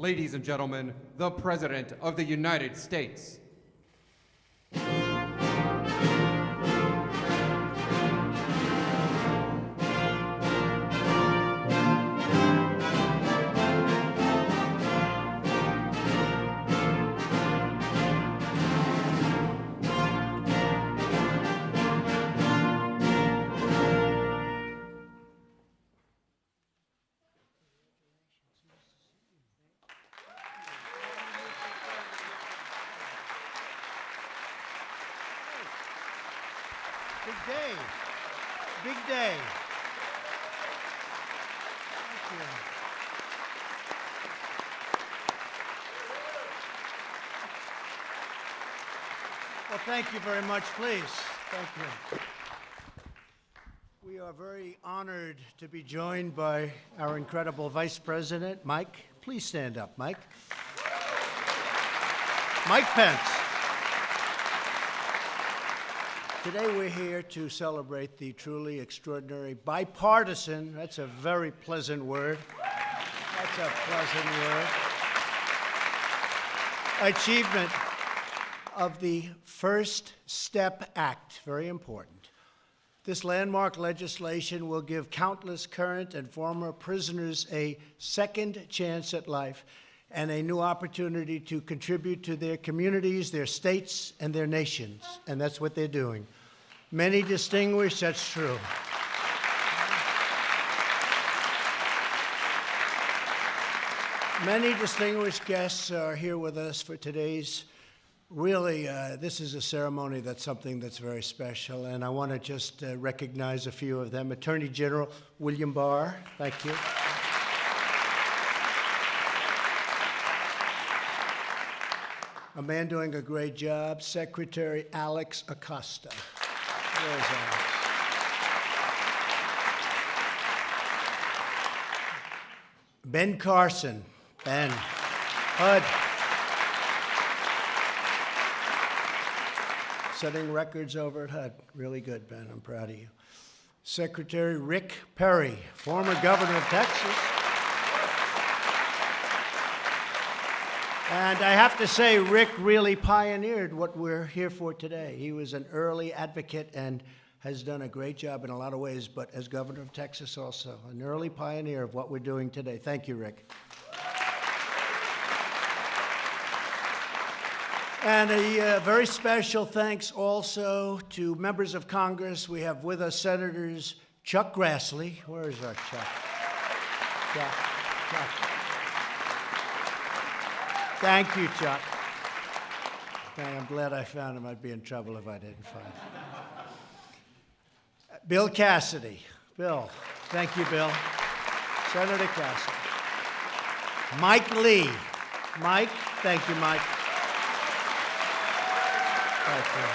ladies and gentlemen, the President of the United States. Big day. Big day. Thank you. Well, thank you very much, please. Thank you. We are very honored to be joined by our incredible Vice President, Mike. Please stand up, Mike. Mike Pence. Today we're here to celebrate the truly extraordinary bipartisan, that's a very pleasant word, that's a pleasant word, achievement of the First Step Act, very important. This landmark legislation will give countless current and former prisoners a second chance at life and a new opportunity to contribute to their communities, their states, and their nations. And that's what they're doing. Many distinguished, that's true. Many distinguished guests are here with us for today's, really, this is a ceremony that's something that's very special, and I want to just recognize a few of them. Attorney General William Barr, thank you. A man doing a great job, Secretary Alex Acosta. There's Alex. Ben Carson, Ben, HUD. Setting records over at HUD. Really good, Ben, I'm proud of you. Secretary Rick Perry, former governor of Texas. And I have to say, Rick really pioneered what we're here for today. He was an early advocate and has done a great job in a lot of ways, but as governor of Texas also, an early pioneer of what we're doing today. Thank you, Rick. And a very special thanks also to members of Congress. We have with us Senators Chuck Grassley. Where is our Chuck? Chuck. Thank you, Chuck. I'm glad I found him. I'd be in trouble if I didn't find him. Bill Cassidy. Bill. Thank you, Bill. Senator Cassidy. Mike Lee. Mike. Thank you, Mike. Thank you.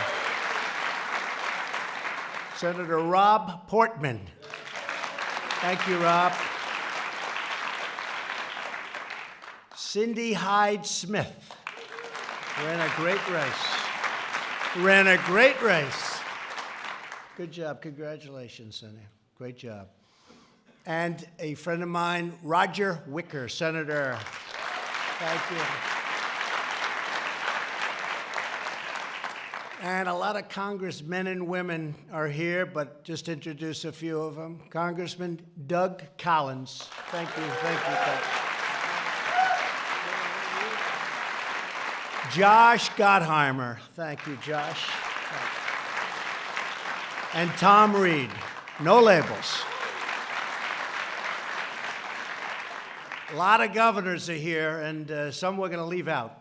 Senator Rob Portman. Thank you, Rob. Cindy Hyde-Smith ran a great race. Good job. Congratulations, Cindy. Great job. And a friend of mine, Roger Wicker, Senator. Thank you. And a lot of congressmen and women are here, but just introduce a few of them. Congressman Doug Collins. Thank you. Thank you, Doug. Josh Gottheimer. Thank you, Josh. And Tom Reed. No labels. A lot of governors are here, and some we're going to leave out.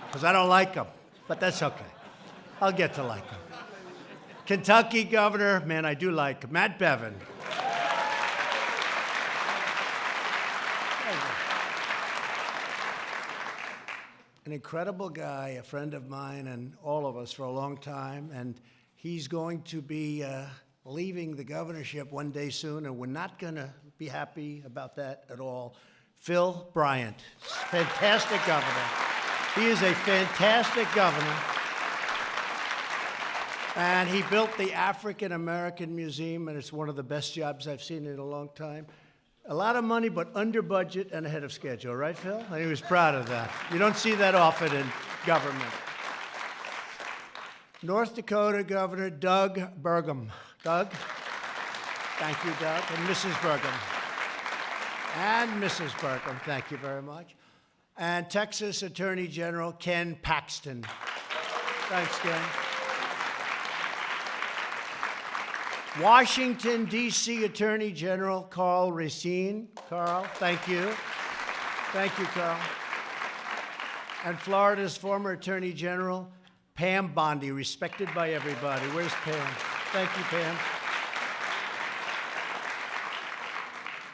Because I don't like them, but that's okay. I'll get to like them. Kentucky Governor, man, I do like Matt Bevin. An incredible guy, a friend of mine and all of us for a long time, and he's going to be leaving the governorship one day soon, and we're not going to be happy about that at all. Phil Bryant, fantastic governor. He is a fantastic governor, and he built the African American Museum, and it's one of the best jobs I've seen in a long time. A lot of money, but under budget and ahead of schedule, right, Phil? And he was proud of that. You don't see that often in government. North Dakota Governor Doug Burgum. Doug? Thank you, Doug. And Mrs. Burgum. And Mrs. Burgum, thank you very much. And Texas Attorney General Ken Paxton. Thanks, Ken. Washington, D.C. Attorney General Carl Racine. Carl, thank you. Thank you, Carl. And Florida's former Attorney General, Pam Bondi, respected by everybody. Where's Pam? Thank you, Pam.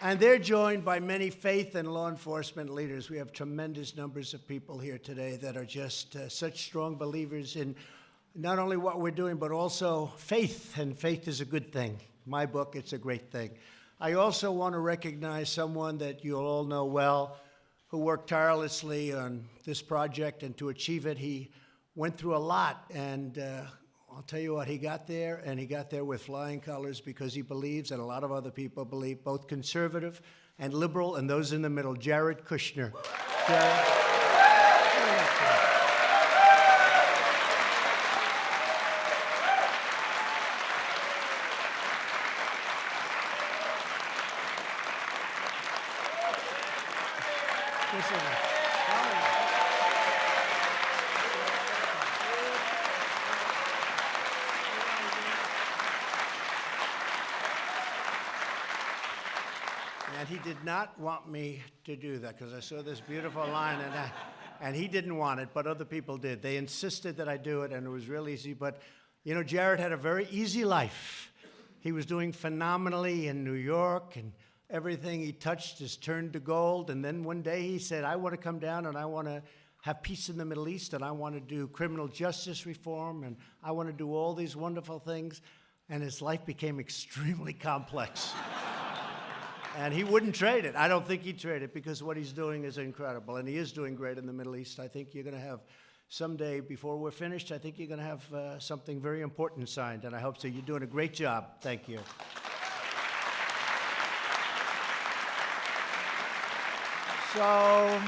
And they're joined by many faith and law enforcement leaders. We have tremendous numbers of people here today that are just such strong believers in not only what we're doing, but also faith, and faith is a good thing. My book, it's a great thing. I also want to recognize someone that you'll all know well, who worked tirelessly on this project, and to achieve it, he went through a lot, and I'll tell you what, he got there, and he got there with flying colors because he believes, and a lot of other people believe, both conservative and liberal, and those in the middle. Jared Kushner. Jared. And he did not want me to do that because I saw this beautiful line, and he didn't want it, but other people did. They insisted that I do it, and it was real easy. But, you know, Jared had a very easy life. He was doing phenomenally in New York, and everything he touched is turned to gold. And then one day he said, I want to come down and I want to have peace in the Middle East, and I want to do criminal justice reform, and I want to do all these wonderful things. And his life became extremely complex. And he wouldn't trade it. I don't think he'd trade it because what he's doing is incredible. And he is doing great in the Middle East. I think you're going to have someday, before we're finished, I think you're going to have something very important signed. And I hope so. You're doing a great job. Thank you. So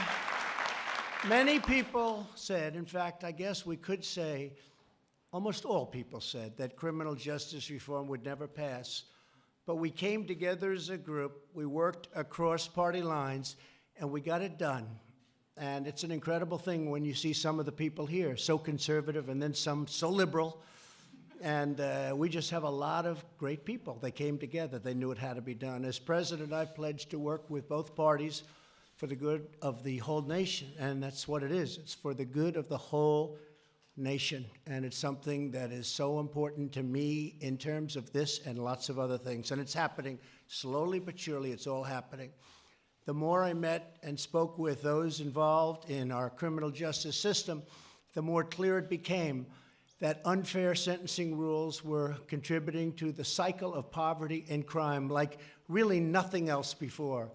many people said, in fact, I guess we could say, almost all people said, that criminal justice reform would never pass. But we came together as a group, we worked across party lines, and we got it done. And it's an incredible thing when you see some of the people here, so conservative, and then some so liberal. And we just have a lot of great people. They came together. They knew it had to be done. As president, I pledged to work with both parties for the good of the whole nation. And that's what it is. It's for the good of the whole nation. And it's something that is so important to me in terms of this and lots of other things. And it's happening slowly but surely. It's all happening. The more I met and spoke with those involved in our criminal justice system, the more clear it became that unfair sentencing rules were contributing to the cycle of poverty and crime like really nothing else before.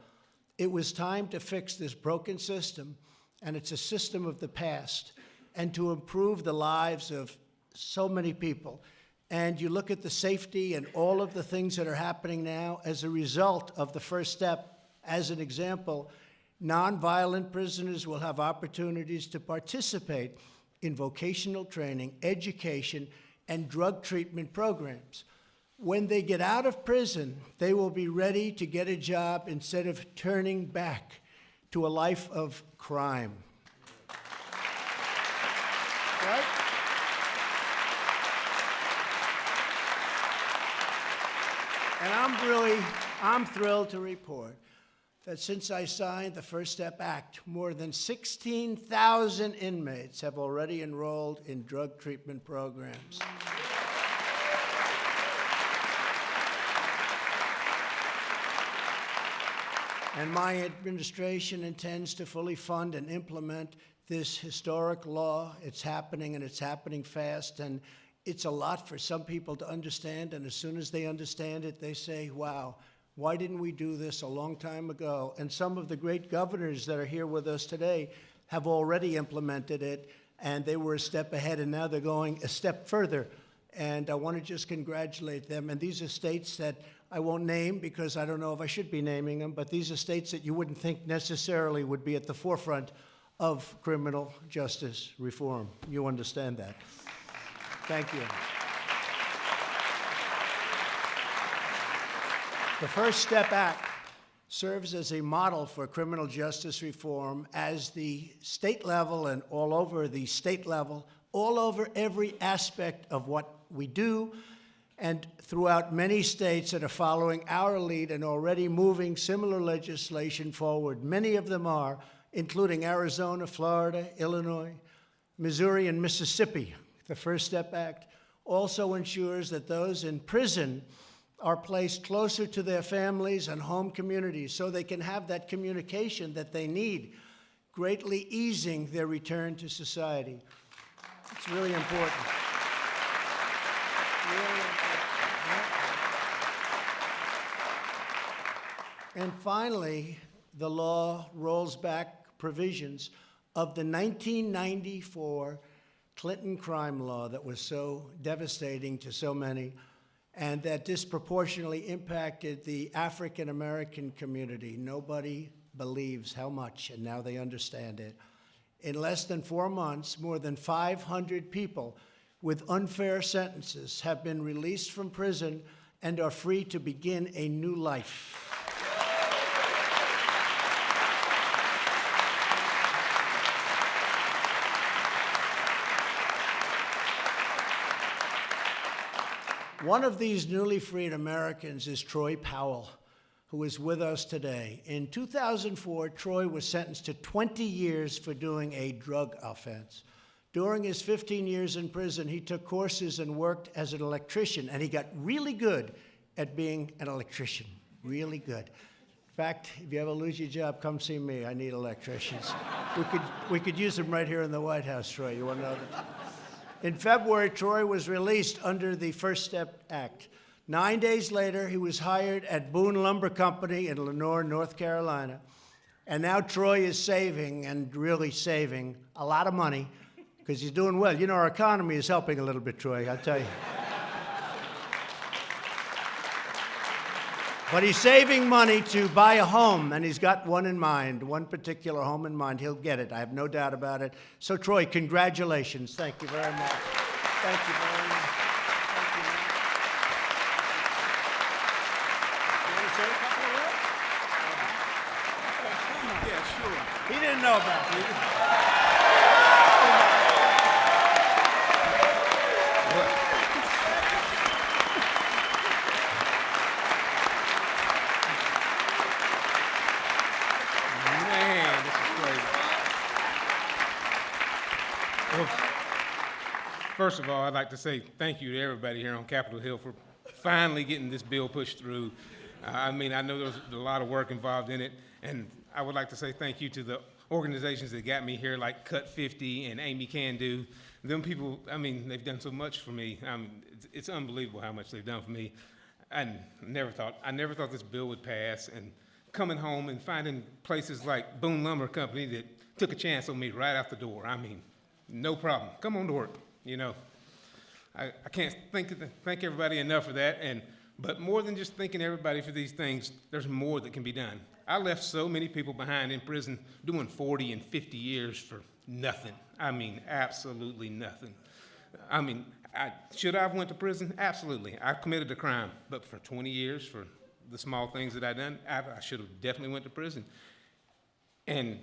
It was time to fix this broken system, and it's a system of the past, and to improve the lives of so many people. And you look at the safety and all of the things that are happening now as a result of the first step. As an example, nonviolent prisoners will have opportunities to participate in vocational training, education, and drug treatment programs. When they get out of prison, they will be ready to get a job instead of turning back to a life of crime. Right? And I'm thrilled to report that since I signed the First Step Act, more than 16,000 inmates have already enrolled in drug treatment programs. And my administration intends to fully fund and implement this historic law. It's happening, and it's happening fast, and it's a lot for some people to understand, and as soon as they understand it, they say, wow, why didn't we do this a long time ago? And some of the great governors that are here with us today have already implemented it, and they were a step ahead, and now they're going a step further. and I want to just congratulate them. And these are states that I won't name because I don't know if I should be naming them, but these are states that you wouldn't think necessarily would be at the forefront of criminal justice reform. You understand that. Thank you. The First Step Act serves as a model for criminal justice reform as the state level and all over the state level, all over every aspect of what we do, and throughout many states that are following our lead and already moving similar legislation forward. Many of them are, including Arizona, Florida, Illinois, Missouri, and Mississippi. The First Step Act also ensures that those in prison are placed closer to their families and home communities so they can have that communication that they need, greatly easing their return to society. It's really important. Really important. And finally, the law rolls back provisions of the 1994 Clinton crime law that was so devastating to so many and that disproportionately impacted the African American community. Nobody believes how much, and now they understand it. In less than 4 months, more than 500 people with unfair sentences have been released from prison and are free to begin a new life. One of these newly freed Americans is Troy Powell, who is with us today. In 2004, Troy was sentenced to 20 years for doing a drug offense. During his 15 years in prison, he took courses and worked as an electrician, and he got really good at being an electrician, really good. In fact, if you ever lose your job, come see me. I need electricians. We could use them right here in the White House, Troy. You want to know that? In February, Troy was released under the First Step Act. 9 days later, he was hired at Boone Lumber Company in Lenoir, North Carolina. And now Troy is saving, and really saving, a lot of money because he's doing well. You know, our economy is helping a little bit, Troy, I'll tell you. But he's saving money to buy a home, and he's got one in mind, one particular home in mind. He'll get it. I have no doubt about it. So, Troy, congratulations. Thank you very much. Thank you very much. Thank you, man. You want to say a couple of words? Yeah, sure. He didn't know about it. Man, this is crazy. Well, first of all, I'd like to say thank you to everybody here on Capitol Hill for finally getting this bill pushed through. I mean, I know there was a lot of work involved in it, and I would like to say thank you to the organizations that got me here, like Cut 50 and Amy Can Do. Them people, I mean, they've done so much for me. It's unbelievable how much they've done for me. I never thought this bill would pass, and coming home and finding places like Boone Lumber Company that took a chance on me right out the door. I mean, no problem. Come on to work, you know. I can't thank everybody enough for that, but more than just thanking everybody for these things, there's more that can be done. I left so many people behind in prison doing 40 and 50 years for nothing. I mean, absolutely nothing. I mean, should I have went to prison? Absolutely. I committed a crime, but for 20 years for the small things that I done, I should have definitely went to prison. And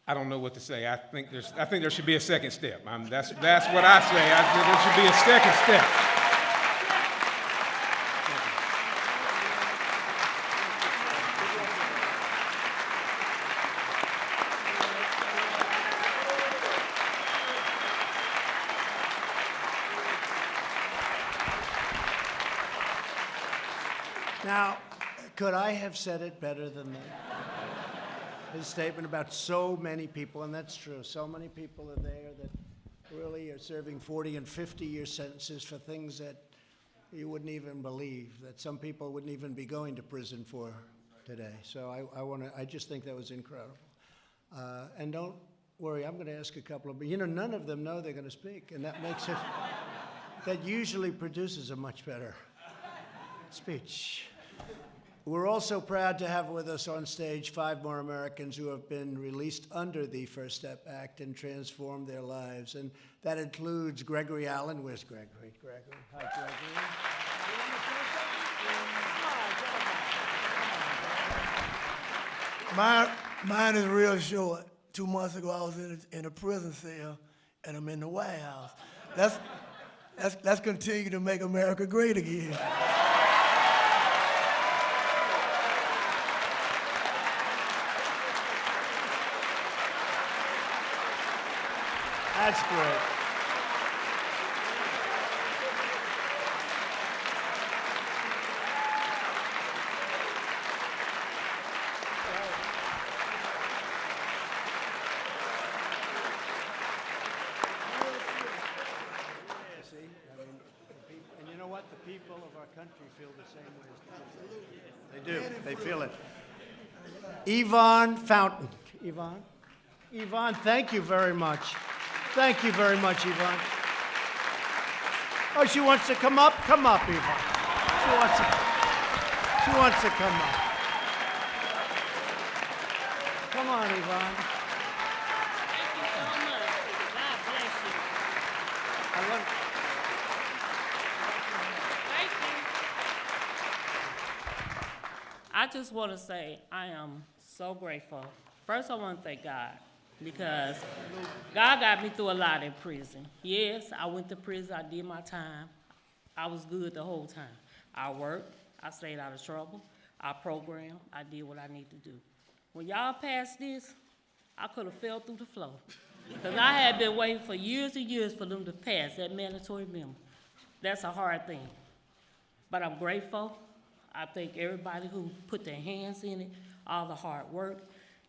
I don't know what to say. I think there should be a second step. That's what I say. There should be a second step. Now, could I have said it better than that? His statement about so many people, and that's true. So many people are there that really are serving 40 and 50-year sentences for things that you wouldn't even believe, that some people wouldn't even be going to prison for today. So I just think that was incredible. And don't worry, I'm going to ask a couple of, but you know, none of them know they're going to speak, and that makes it that usually produces a much better speech. We're also proud to have with us on stage 5 more Americans who have been released under the First Step Act and transformed their lives. And that includes Gregory Allen. Where's Gregory? Gregory. Hi, Mine is real short. 2 months ago, I was in a prison cell, and I'm in the White House. Let's continue to make America great again. That's great. And you know what? The people of our country feel the same way as they do. They feel it. Yvonne Fountain. Yvonne, thank you very much. Thank you very much, Yvonne. Oh, she wants to come up? Come up, Yvonne. She wants to come up. Come on, Yvonne. Thank you so much. God bless you. I love Thank you. I just want to say I am so grateful. First, I want to thank God because God got me through a lot in prison. Yes, I went to prison. I did my time. I was good the whole time. I worked. I stayed out of trouble. I programmed. I did what I need to do. When y'all passed this, I could have fell through the floor because I had been waiting for years and years for them to pass that mandatory minimum. That's a hard thing. But I'm grateful. I thank everybody who put their hands in it, all the hard work.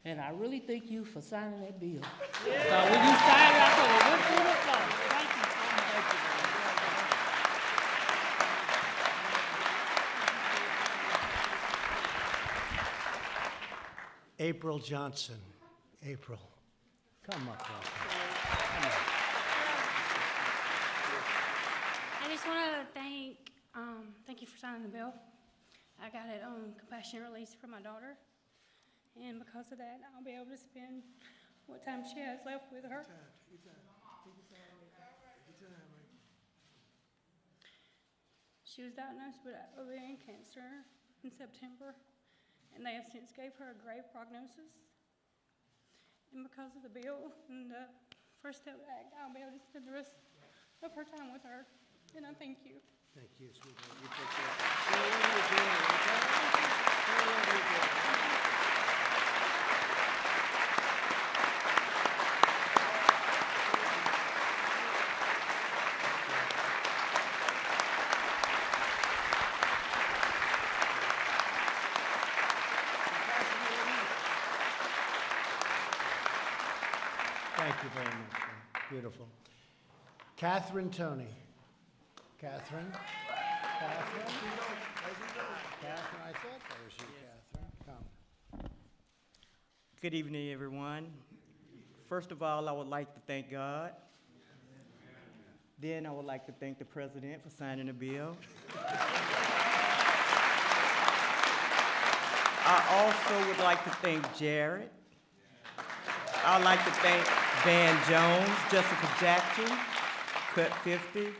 And I really thank you for signing that bill. So when you signed it, I could have went through the floor. Thank you so much. April Johnson. April, come up here. I just want to thank you for signing the bill. I got it on compassionate release for my daughter, and because of that, I'll be able to spend what time she has left with her. She was diagnosed with ovarian cancer in September, and they have since gave her a grave prognosis. And because of the bill and the First Step Act, I'll be able to spend the rest of her time with her. And I thank you. Thank you, sweetheart. You take care. Say what you're doing, okay? Say what you're doing. Thank you very much. Beautiful. Catherine Toney. Catherine? Catherine? Catherine, I thought that was you, Catherine. Come. Good evening, everyone. First of all, I would like to thank God. Then I would like to thank the President for signing the bill. I also would like to thank Jared. I'd like to thank Van Jones, Jessica Jackson, Cut 50,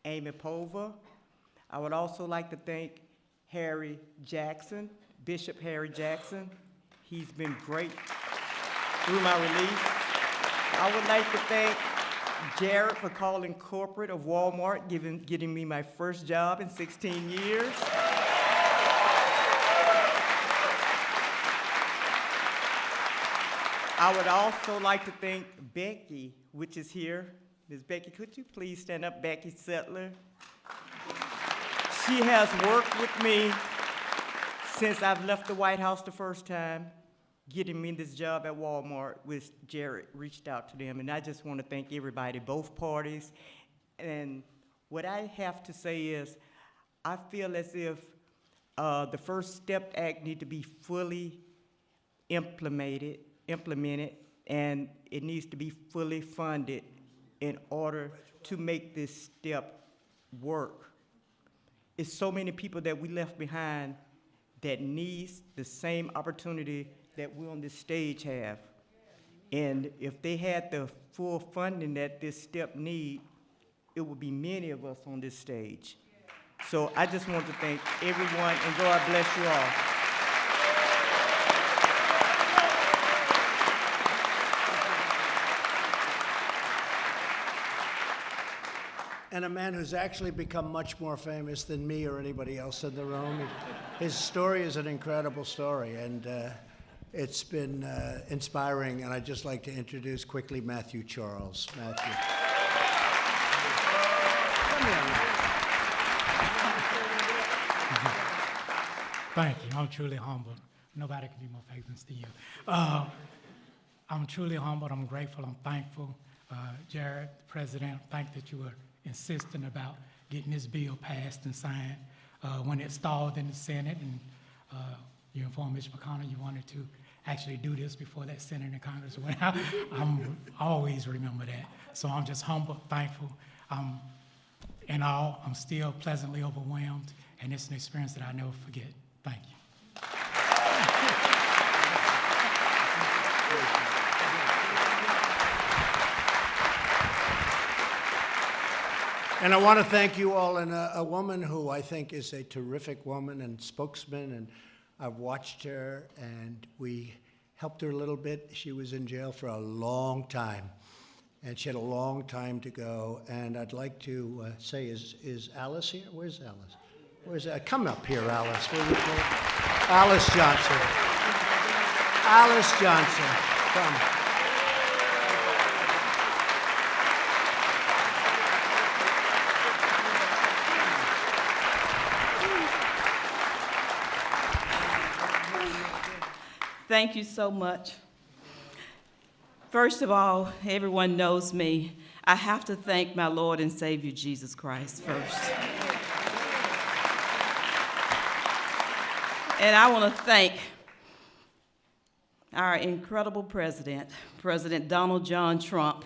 Amy Pova. I would also like to thank Harry Jackson, Bishop Harry Jackson. He's been great through my release. I would like to thank Jared for calling corporate of Walmart, getting me my first job in 16 years. I would also like to thank Becky, which is here. Ms. Becky, could you please stand up, Becky Settler? She has worked with me since I've left the White House the first time, getting me this job at Walmart, which Jared reached out to them. And I just want to thank everybody, both parties. And what I have to say is, I feel as if the First Step Act need to be fully implemented, and it needs to be fully funded in order to make this step work. It's so many people that we left behind that needs the same opportunity that we on this stage have. And if they had the full funding that this step need, it would be many of us on this stage. So I just want to thank everyone, and God bless you all. And a man who's actually become much more famous than me or anybody else in the room. His story is an incredible story, and it's been inspiring. And I'd just like to introduce quickly Matthew Charles. Matthew. Come here, Matthew. Thank you. I'm truly humbled. Nobody can be more famous than you. I'm truly humbled. I'm grateful. I'm thankful. Jared, the president, thank that you were insistent about getting this bill passed and signed. When it stalled in the Senate, and you informed Mitch McConnell you wanted to actually do this before that Senate and Congress went out. I'm always remember that. So I'm just humbled, thankful. In all, I'm still pleasantly overwhelmed, and it's an experience that I never forget. Thank you. And I want to thank you all, and a woman who I think is a terrific woman and spokesman, and I've watched her, and we helped her a little bit. She was in jail for a long time, and she had a long time to go. And I'd like to say, is Alice here? Where's Alice? Where's come up here, Alice. Alice Johnson. Alice Johnson, come. Thank you so much. First of all, everyone knows me. I have to thank my Lord and Savior, Jesus Christ, first. And I want to thank our incredible president, President Donald John Trump.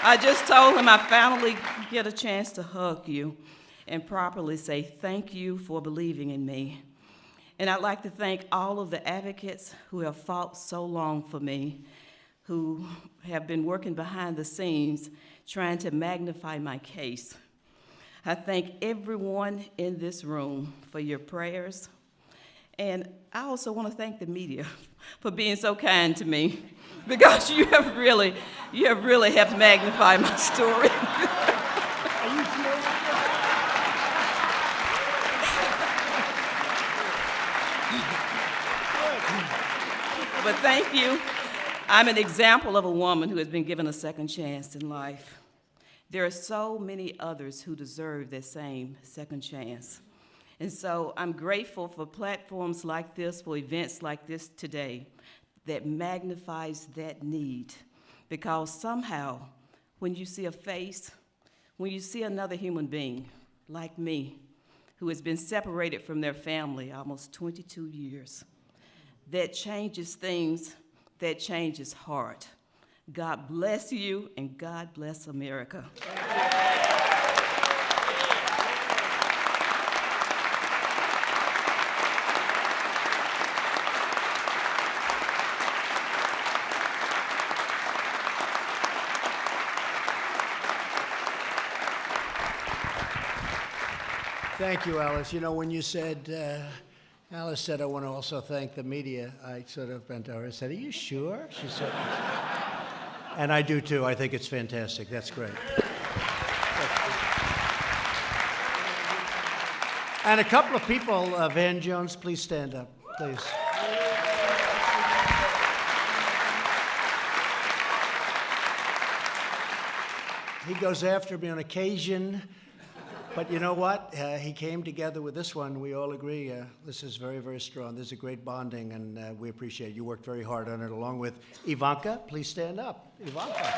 I just told him I finally get a chance to hug you and properly say thank you for believing in me. And I'd like to thank all of the advocates who have fought so long for me, who have been working behind the scenes trying to magnify my case. I thank everyone in this room for your prayers. And I also want to thank the media for being so kind to me, because you have really helped magnify my story. But thank you. I'm an example of a woman who has been given a second chance in life. There are so many others who deserve that same second chance. And so I'm grateful for platforms like this, for events like this today, that magnifies that need. Because somehow, when you see a face, when you see another human being like me, who has been separated from their family almost 22 years, that changes things, that changes heart. God bless you, and God bless America. Thank you, Alice. You know, when you said, Alice said, I want to also thank the media, I sort of bent over and said, are you sure? She said, and I do too. I think it's fantastic. That's great. And a couple of people, Van Jones, please stand up, please. He goes after me on occasion. But you know what? He came together with this one. We all agree this is very, very strong. This is a great bonding, and we appreciate it. You worked very hard on it, along with Ivanka. Please stand up. Ivanka.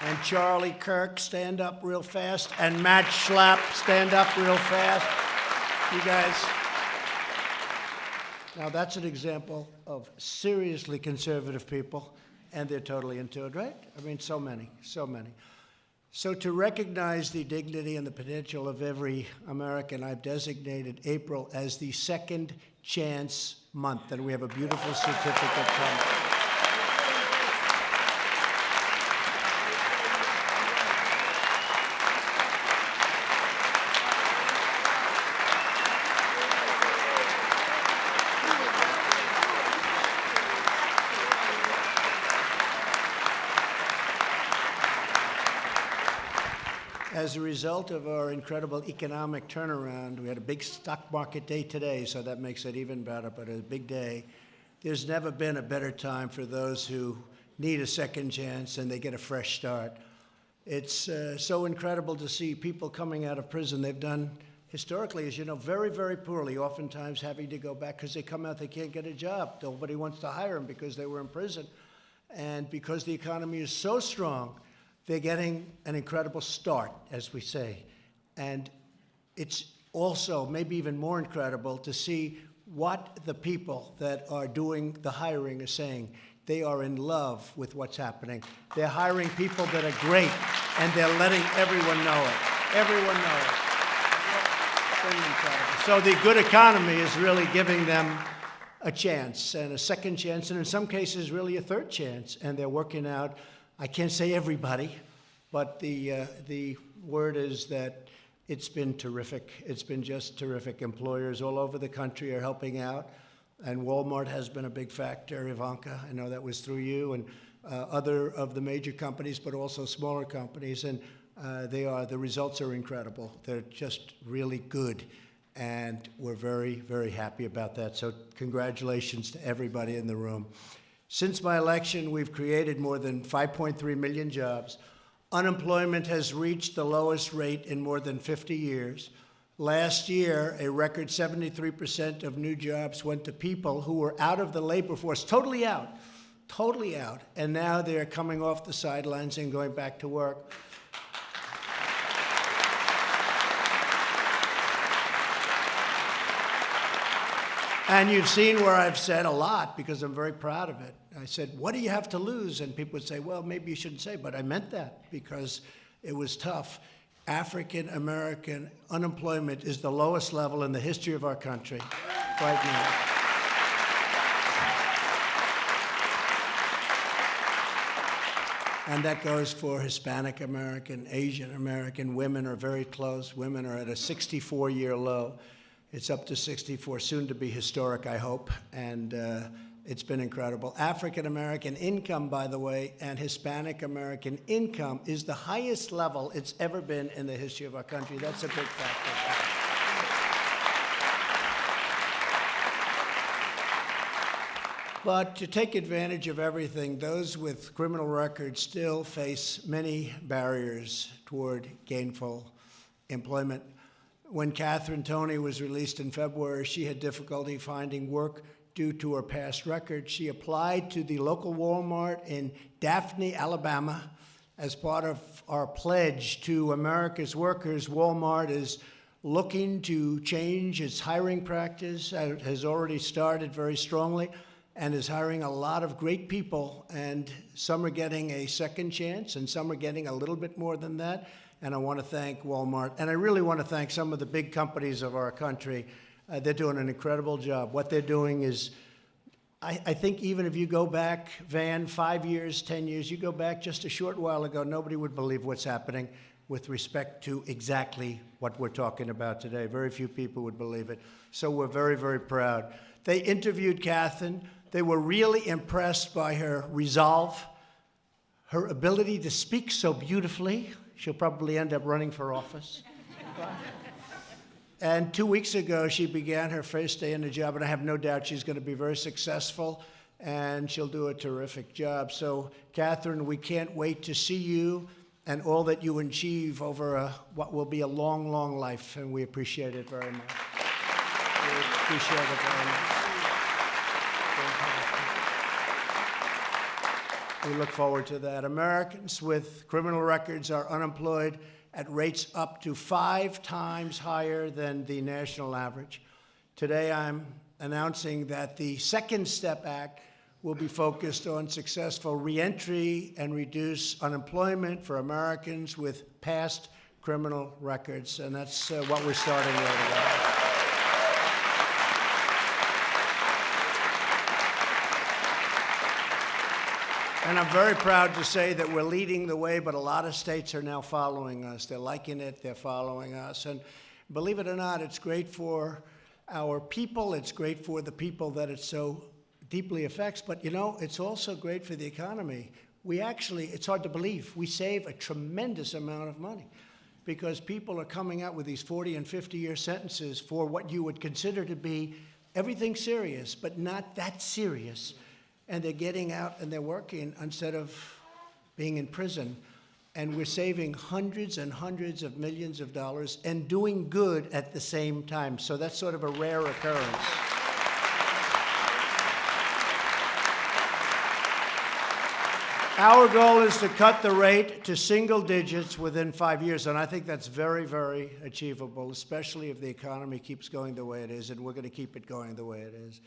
And Charlie Kirk, stand up real fast. And Matt Schlapp, stand up real fast. You guys. Now, that's an example of seriously conservative people, and they're totally into it, right? I mean, so many, so many. So to recognize the dignity and the potential of every American, I've designated April as the Second Chance Month, and we have a beautiful certificate coming. As a result of our incredible economic turnaround, we had a big stock market day today, so that makes it even better, but a big day. There's never been a better time for those who need a second chance and they get a fresh start. It's so incredible to see people coming out of prison. They've done, historically, as you know, very, very poorly, oftentimes having to go back because they come out, they can't get a job. Nobody wants to hire them because they were in prison. And because the economy is so strong, they're getting an incredible start, as we say. And it's also maybe even more incredible to see what the people that are doing the hiring are saying. They are in love with what's happening. They're hiring people that are great, and they're letting everyone know it. Everyone know it. Pretty incredible. So the good economy is really giving them a chance, and a second chance, and in some cases, really a third chance. And they're working out. I can't say everybody, but the word is that it's been terrific. It's been just terrific. Employers all over the country are helping out, and Walmart has been a big factor. Ivanka, I know that was through you, and other of the major companies, but also smaller companies, and the results are incredible. They're just really good, and we're very, very happy about that. So congratulations to everybody in the room. Since my election, we've created more than 5.3 million jobs. Unemployment has reached the lowest rate in more than 50 years. Last year, a record 73% of new jobs went to people who were out of the labor force, totally out, and now they're coming off the sidelines and going back to work. And you've seen where I've said a lot, because I'm very proud of it. I said, what do you have to lose? And people would say, well, maybe you shouldn't say, but I meant that because it was tough. African American unemployment is the lowest level in the history of our country right now. And that goes for Hispanic American, Asian American. Women are very close. Women are at a 64-year low. It's up to 64, soon to be historic, I hope, and it's been incredible. African American income, by the way, and Hispanic American income is the highest level it's ever been in the history of our country. That's a big factor. But to take advantage of everything, those with criminal records still face many barriers toward gainful employment. When Catherine Toney was released in February, she had difficulty finding work due to her past record. She applied to the local Walmart in Daphne, Alabama. As part of our pledge to America's workers, Walmart is looking to change its hiring practice. It has already started very strongly and is hiring a lot of great people, and some are getting a second chance and some are getting a little bit more than that. And I want to thank Walmart, and I really want to thank some of the big companies of our country. They're doing an incredible job. What they're doing is, I think even if you go back, Van, 5 years, 10 years, you go back just a short while ago, nobody would believe what's happening with respect to exactly what we're talking about today. Very few people would believe it. So we're very, very proud. They interviewed Catherine. They were really impressed by her resolve, her ability to speak so beautifully. She'll probably end up running for office. And 2 weeks ago, she began her first day in the job, and I have no doubt she's going to be very successful, and she'll do a terrific job. So, Catherine, we can't wait to see you and all that you achieve over what will be a long, long life, and we appreciate it very much. We appreciate it very much. We look forward to that. Americans with criminal records are unemployed at rates up to 5 times higher than the national average. Today, I'm announcing that the Second Step Act will be focused on successful reentry and reduce unemployment for Americans with past criminal records, and that's what we're starting with today. And I'm very proud to say that we're leading the way, but a lot of states are now following us. They're liking it, they're following us. And believe it or not, it's great for our people, it's great for the people that it so deeply affects, but you know, it's also great for the economy. We actually, it's hard to believe, we save a tremendous amount of money because people are coming out with these 40 and 50-year sentences for what you would consider to be everything serious, but not that serious. And they're getting out and they're working instead of being in prison. And we're saving hundreds and hundreds of millions of dollars and doing good at the same time. So that's sort of a rare occurrence. Our goal is to cut the rate to single digits within 5 years, and I think that's very, very achievable, especially if the economy keeps going the way it is, and we're going to keep it going the way it is.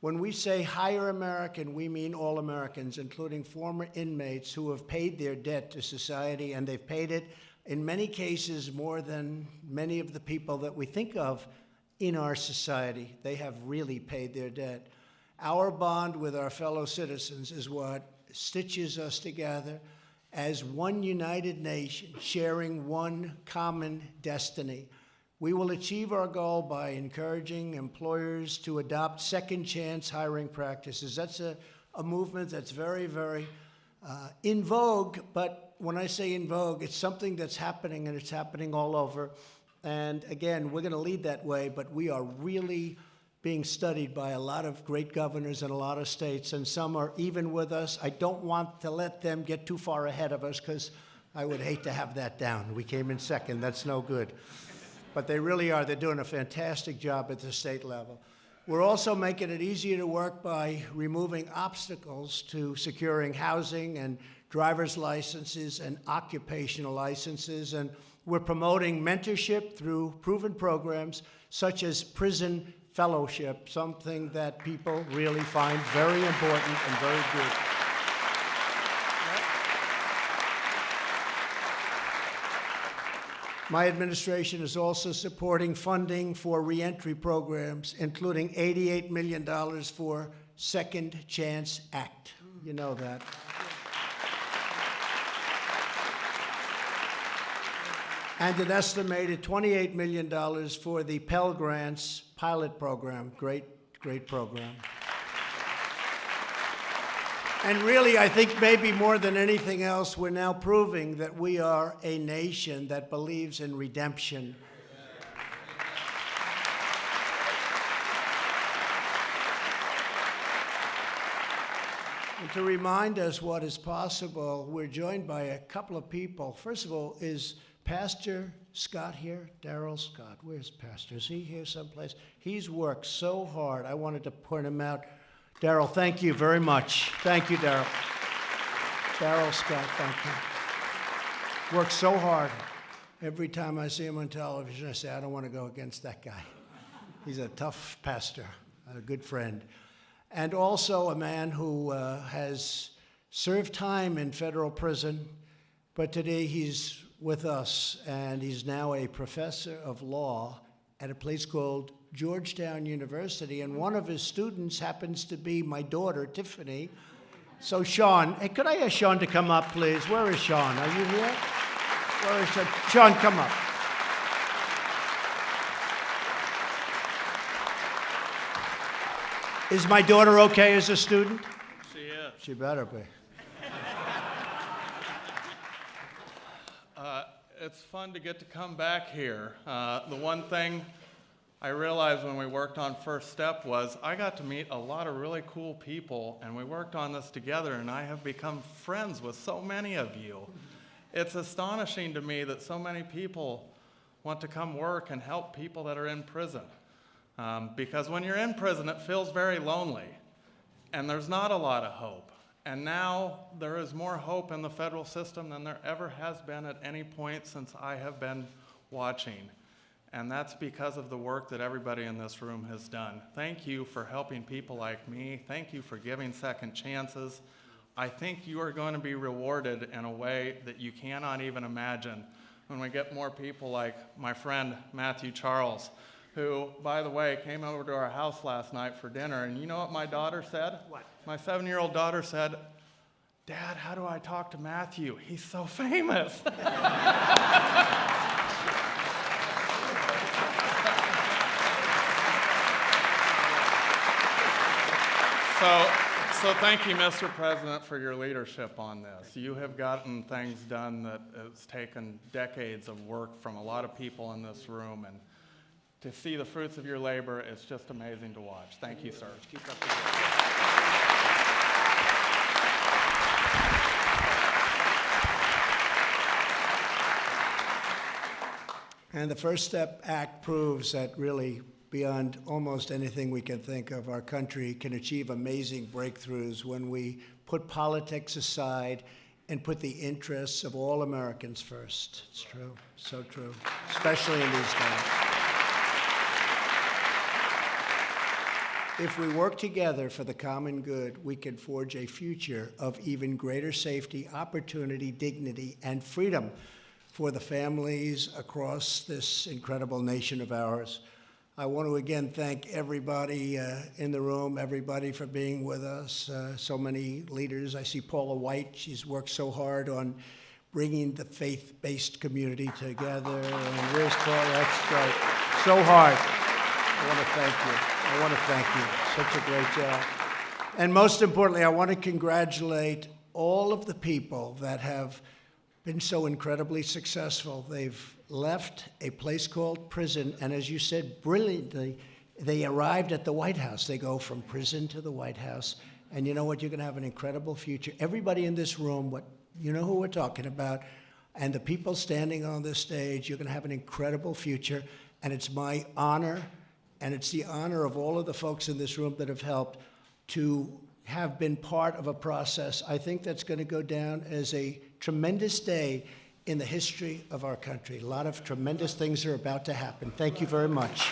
When we say hire American, we mean all Americans, including former inmates who have paid their debt to society, and they've paid it, in many cases, more than many of the people that we think of in our society. They have really paid their debt. Our bond with our fellow citizens is what stitches us together as one united nation, sharing one common destiny. We will achieve our goal by encouraging employers to adopt second chance hiring practices. That's a movement that's very, very in vogue, but when I say in vogue, it's something that's happening, and it's happening all over. And again, we're going to lead that way, but we are really being studied by a lot of great governors in a lot of states, and some are even with us. I don't want to let them get too far ahead of us because I would hate to have that down. We came in second. That's no good. But they really are. They're doing a fantastic job at the state level. We're also making it easier to work by removing obstacles to securing housing and driver's licenses and occupational licenses. And we're promoting mentorship through proven programs such as prison fellowship, something that people really find very important and very good. My administration is also supporting funding for reentry programs, including $88 million for Second Chance Act. You know that. And an estimated $28 million for the Pell Grants pilot program. Great, great program. And really, I think maybe more than anything else, we're now proving that we are a nation that believes in redemption. And to remind us what is possible, we're joined by a couple of people. First of all, is Pastor Scott here? Daryl Scott. Where's Pastor? Is he here someplace? He's worked so hard. I wanted to point him out. Daryl, thank you very much. Thank you, Daryl. Daryl Scott, thank you. Worked so hard. Every time I see him on television, I say, I don't want to go against that guy. He's a tough pastor, a good friend. And also a man who has served time in federal prison, but today he's with us, and he's now a professor of law at a place called Georgetown University, and one of his students happens to be my daughter, Tiffany. So Sean, hey, could I ask Sean to come up, please? Where is Sean? Are you here? Where is Sean? Sean, come up. Is my daughter okay as a student? She is. She better be. It's fun to get to come back here. The one thing I realized when we worked on First Step was I got to meet a lot of really cool people, and we worked on this together, and I have become friends with so many of you. It's astonishing to me that so many people want to come work and help people that are in prison. Because when you're in prison, it feels very lonely, and there's not a lot of hope. And now there is more hope in the federal system than there ever has been at any point since I have been watching. And that's because of the work that everybody in this room has done. Thank you for helping people like me. Thank you for giving second chances. I think you are going to be rewarded in a way that you cannot even imagine when we get more people like my friend Matthew Charles, who, by the way, came over to our house last night for dinner. And you know what my daughter said? What? My 7-year-old daughter said, "Dad, how do I talk to Matthew? He's so famous." So thank you, Mr. President, for your leadership on this. You have gotten things done that has taken decades of work from a lot of people in this room, and to see the fruits of your labor, it's just amazing to watch. Thank you, sir. Keep up the work. And the First Step Act proves that really, beyond almost anything we can think of, our country can achieve amazing breakthroughs when we put politics aside and put the interests of all Americans first. It's true, so true, especially in these days. If we work together for the common good, we can forge a future of even greater safety, opportunity, dignity, and freedom for the families across this incredible nation of ours. I want to again thank everybody in the room, everybody for being with us, so many leaders. I see Paula White, she's worked so hard on bringing the faith-based community together. And where's Paula? That's right, so hard. I want to thank you. I want to thank you. Such a great job. And most importantly, I want to congratulate all of the people that have been so incredibly successful. They've left a place called prison, and as you said brilliantly, they arrived at the White House. They go from prison to the White House, and you know what? You're going to have an incredible future. Everybody in this room, you know who we're talking about, and the people standing on this stage, you're going to have an incredible future, and it's my honor, and it's the honor of all of the folks in this room that have helped to have been part of a process, I think, that's going to go down as a tremendous day in the history of our country. A lot of tremendous things are about to happen. Thank you very much.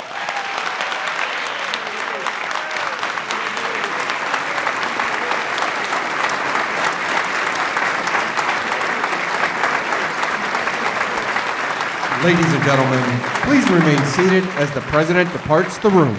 Ladies and gentlemen, please remain seated as the President departs the room.